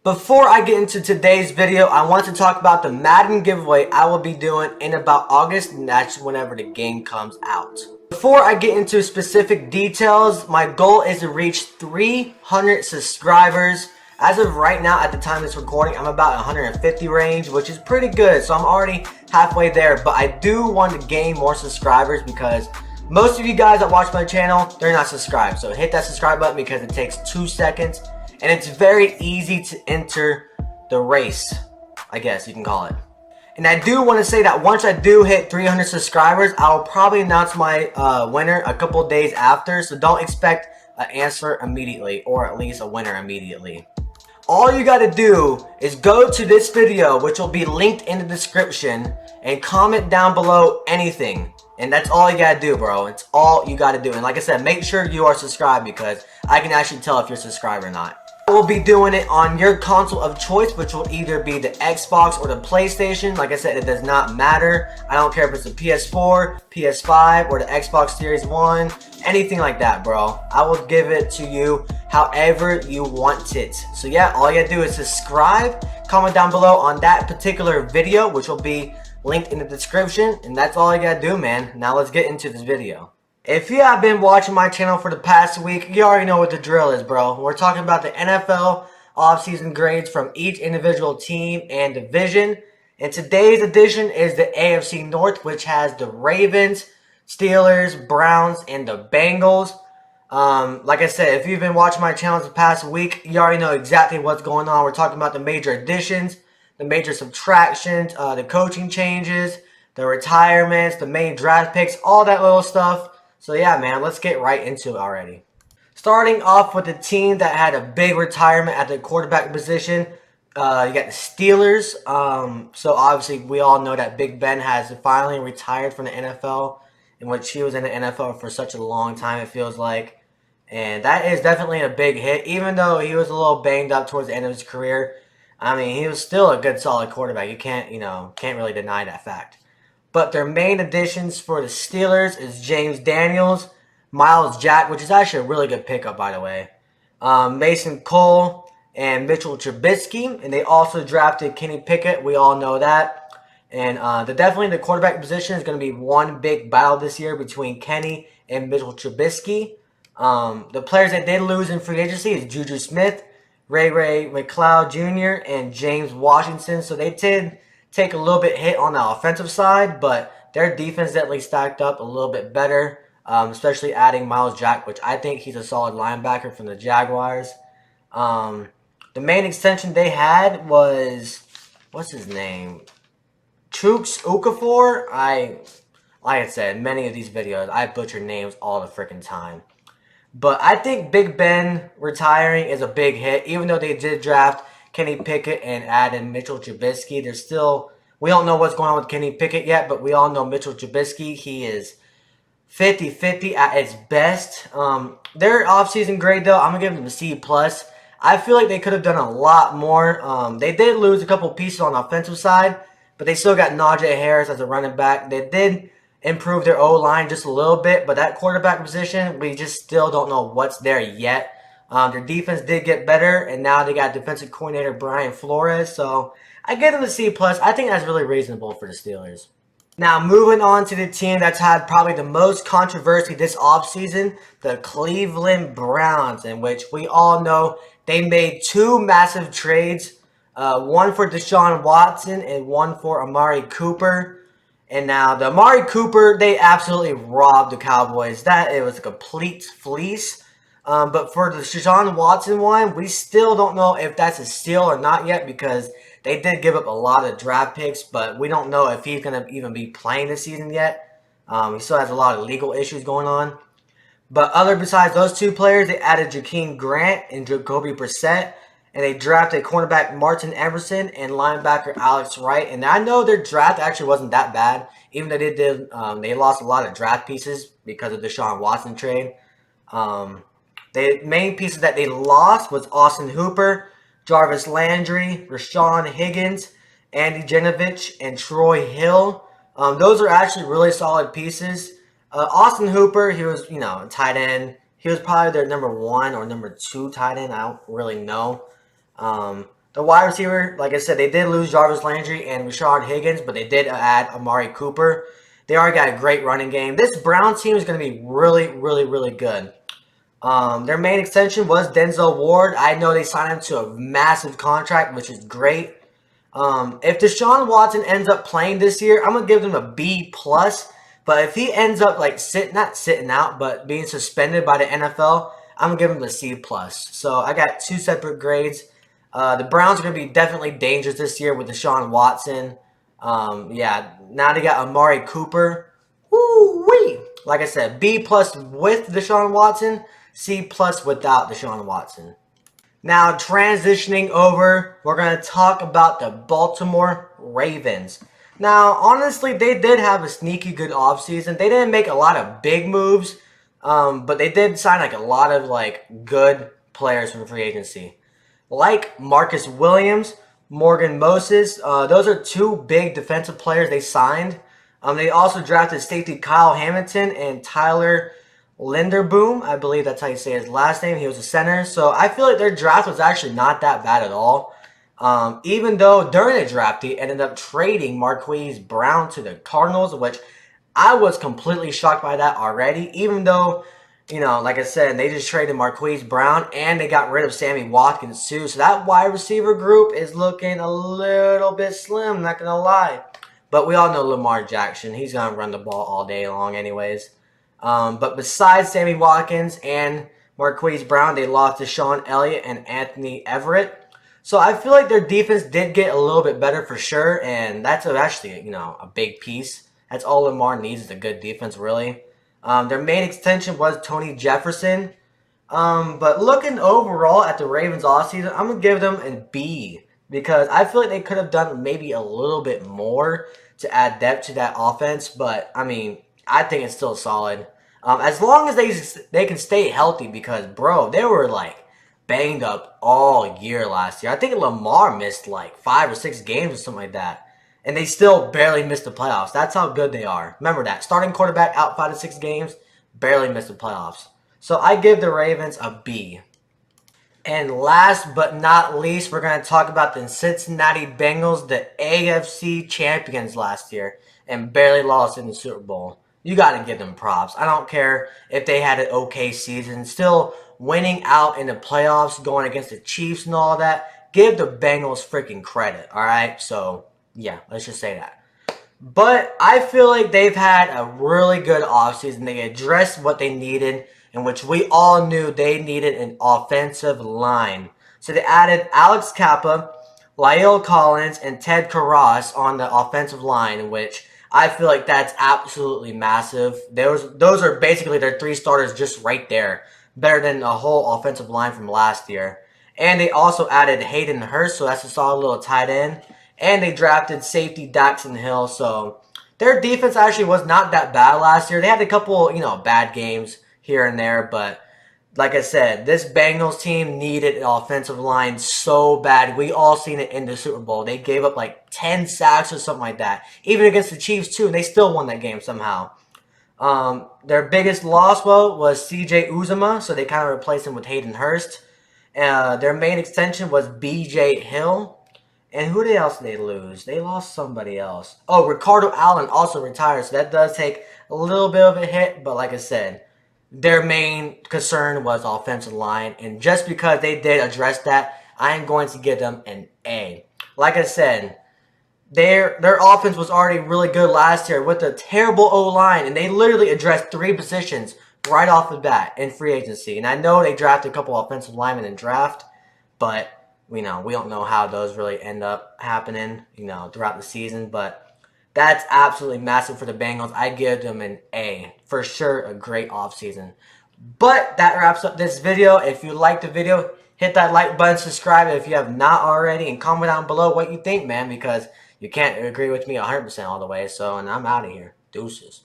Before I get into today's video, I want to talk about the Madden giveaway I will be doing in about August, and that's whenever the game comes out. Before I get into specific details, my goal is to reach 300 subscribers. As of right now, at the time of this recording, I'm about 150 range, which is pretty good, so I'm already halfway there. But I do want to gain more subscribers because most of you guys that watch my channel, they're not subscribed. So hit that subscribe button because it takes 2 seconds. And it's very easy to enter the race, I guess you can call it. And I do want to say that once I do hit 300 subscribers, I'll probably announce my winner a couple of days after. So don't expect an answer immediately, or at least a winner immediately. All you got to do is go to this video, which will be linked in the description, and comment down below anything. And that's all you gotta do, bro. It's all you gotta do. And like I said, make sure you are subscribed because I can actually tell if you're subscribed or not. I will be doing it on your console of choice, which will either be the Xbox or the PlayStation. Like I said, it does not matter. I don't care if it's the PS4, PS5, or the Xbox Series 1. Anything like that, bro. I will give it to you however you want it. So yeah, all you gotta do is subscribe, comment down below on that particular video, which will be linked in the description, and that's all you gotta do, man. Now let's get into this video. If you have been watching my channel for the past week, you already know what the drill is, bro. We're talking about the NFL offseason grades from each individual team and division. And today's edition is the AFC North, which has the Ravens, Steelers, Browns, and the Bengals. Like I said, if you've been watching my channel the past week, you already know exactly what's going on. We're talking about the major additions, the major subtractions, the coaching changes, the retirements, the main draft picks, all that little stuff. So yeah, man, let's get right into it already. Starting off with the team that had a big retirement at the quarterback position, you got the Steelers. So obviously we all know that Big Ben has finally retired from the NFL, in which he was in the NFL for such a long time, it feels like. And that is definitely a big hit, even though he was a little banged up towards the end of his career. I mean, he was still a good, solid quarterback. You can't really deny that fact. But their main additions for the Steelers is James Daniels, Miles Jack, which is actually a really good pickup, by the way, Mason Cole, and Mitchell Trubisky. And they also drafted Kenny Pickett. We all know that. And definitely the quarterback position is going to be one big battle this year between Kenny and Mitchell Trubisky. The players that did lose in free agency is Juju Smith, Ray McLeod Jr., and James Washington. So they did take a little bit hit on the offensive side, but their defense definitely stacked up a little bit better, especially adding Miles Jack, which I think he's a solid linebacker from the Jaguars. The main extension they had was, what's his name? Chuks Okafor. Like I said, many of these videos, I butcher names all the freaking time. But I think Big Ben retiring is a big hit, even though they did draft Kenny Pickett and added Mitchell Trubisky. There's still, we don't know what's going on with Kenny Pickett yet, but we all know Mitchell Trubisky, he is 50-50 at its best. Their offseason grade, though, I'm going to give them a C+. I feel like they could have done a lot more. They did lose a couple pieces on the offensive side, but they still got Najee Harris as a running back. They did improve their O-line just a little bit, but that quarterback position, we just still don't know what's there yet. Their defense did get better, and now they got defensive coordinator Brian Flores, so I give them a C+. I think that's really reasonable for the Steelers. Now, moving on to the team that's had probably the most controversy this offseason, the Cleveland Browns, in which we all know they made two massive trades, one for Deshaun Watson and one for Amari Cooper. And now the Amari Cooper, they absolutely robbed the Cowboys. It was a complete fleece. But for the Deshaun Watson one, we still don't know if that's a steal or not yet because they did give up a lot of draft picks, but we don't know if he's going to even be playing this season yet. He still has a lot of legal issues going on. But besides those two players, they added Jakeem Grant and Jacoby Brissett, and they drafted cornerback Martin Emerson and linebacker Alex Wright. And I know their draft actually wasn't that bad, even though they lost a lot of draft pieces because of the Deshaun Watson trade. The main pieces that they lost was Austin Hooper, Jarvis Landry, Rashawn Higgins, Andy Genovich, and Troy Hill. Those are actually really solid pieces. Austin Hooper, he was, a tight end. He was probably their number 1 or number 2 tight end. I don't really know. The The wide receiver, like I said, they did lose Jarvis Landry and Rashard Higgins, but they did add Amari Cooper. They already got a great running game. This Brown team is going to be really, really, really good. Their main extension was Denzel Ward. I know they signed him to a massive contract, which is great. If Deshaun Watson ends up playing this year, I'm gonna give them a B plus. But if he ends up like not sitting out, but being suspended by the NFL, I'm gonna give him a C plus. So I got two separate grades. The Browns are gonna be definitely dangerous this year with Deshaun Watson. Yeah, now they got Amari Cooper. Woo-wee! Like I said, B plus with Deshaun Watson, C plus without Deshaun Watson. Now, transitioning over, we're going to talk about the Baltimore Ravens. Now, honestly, they did have a sneaky good offseason. They didn't make a lot of big moves, but they did sign like a lot of like good players from free agency. Like Marcus Williams, Morgan Moses. Those are two big defensive players they signed. They also drafted safety Kyle Hamilton and Tyler Linderboom. I believe that's how you say his last name. He was a center. So I feel like their draft was actually not that bad at all. Even though during the draft, he ended up trading Marquise Brown to the Cardinals, which I was completely shocked by that already. Even though, you know, like I said, they just traded Marquise Brown and they got rid of Sammy Watkins too. So that wide receiver group is looking a little bit slim, not going to lie. But we all know Lamar Jackson. He's going to run the ball all day long anyways. But besides Sammy Watkins and Marquise Brown, they lost to Sean Elliott and Anthony Everett. So I feel like their defense did get a little bit better for sure, and that's actually, you know, a big piece. That's all Lamar needs is a good defense, really. Their main extension was Tony Jefferson. But looking overall at the Ravens offseason, I'm going to give them a B because I feel like they could have done maybe a little bit more to add depth to that offense. But, I mean, I think it's still solid. As long as they can stay healthy because, bro, they were, like, banged up all year last year. I think Lamar missed, like, 5 or 6 games or something like that. And they still barely missed the playoffs. That's how good they are. Remember that. Starting quarterback out 5 to 6 games, barely missed the playoffs. So I give the Ravens a B. And last but not least, we're going to talk about the Cincinnati Bengals, the AFC champions last year, and barely lost in the Super Bowl. You got to give them props. I don't care if they had an okay season. Still winning out in the playoffs, going against the Chiefs and all that. Give the Bengals freaking credit, all right? So, yeah, let's just say that. But I feel like they've had a really good offseason. They addressed what they needed, in which we all knew they needed an offensive line. So they added Alex Kappa, La'el Collins, and Ted Karras on the offensive line, which I feel like that's absolutely massive. Those are basically their 3 starters just right there. Better than the whole offensive line from last year. And they also added Hayden Hurst, so that's a solid little tight end. And they drafted safety Daxton Hill, so their defense actually was not that bad last year. They had a couple, you know, bad games here and there, but like I said, this Bengals team needed an offensive line so bad. We all seen it in the Super Bowl. They gave up like 10 sacks or something like that. Even against the Chiefs too, and they still won that game somehow. Their biggest loss, was C.J. Uzomah, so they kind of replaced him with Hayden Hurst. Their main extension was B.J. Hill. And who else did they lose? They lost somebody else. Oh, Ricardo Allen also retired, so that does take a little bit of a hit. But like I said, their main concern was offensive line. And just because they did address that, I am going to give them an A. Like I said, their offense was already really good last year with a terrible O-line. And they literally addressed 3 positions right off the bat in free agency. And I know they drafted a couple offensive linemen in draft, but we don't know how those really end up happening, throughout the season. But that's absolutely massive for the Bengals. I give them an A. For sure, a great offseason. But that wraps up this video. If you liked the video, hit that like button, subscribe if you have not already, and comment down below what you think, man, because you can't agree with me 100% all the way. So, and I'm out of here. Deuces.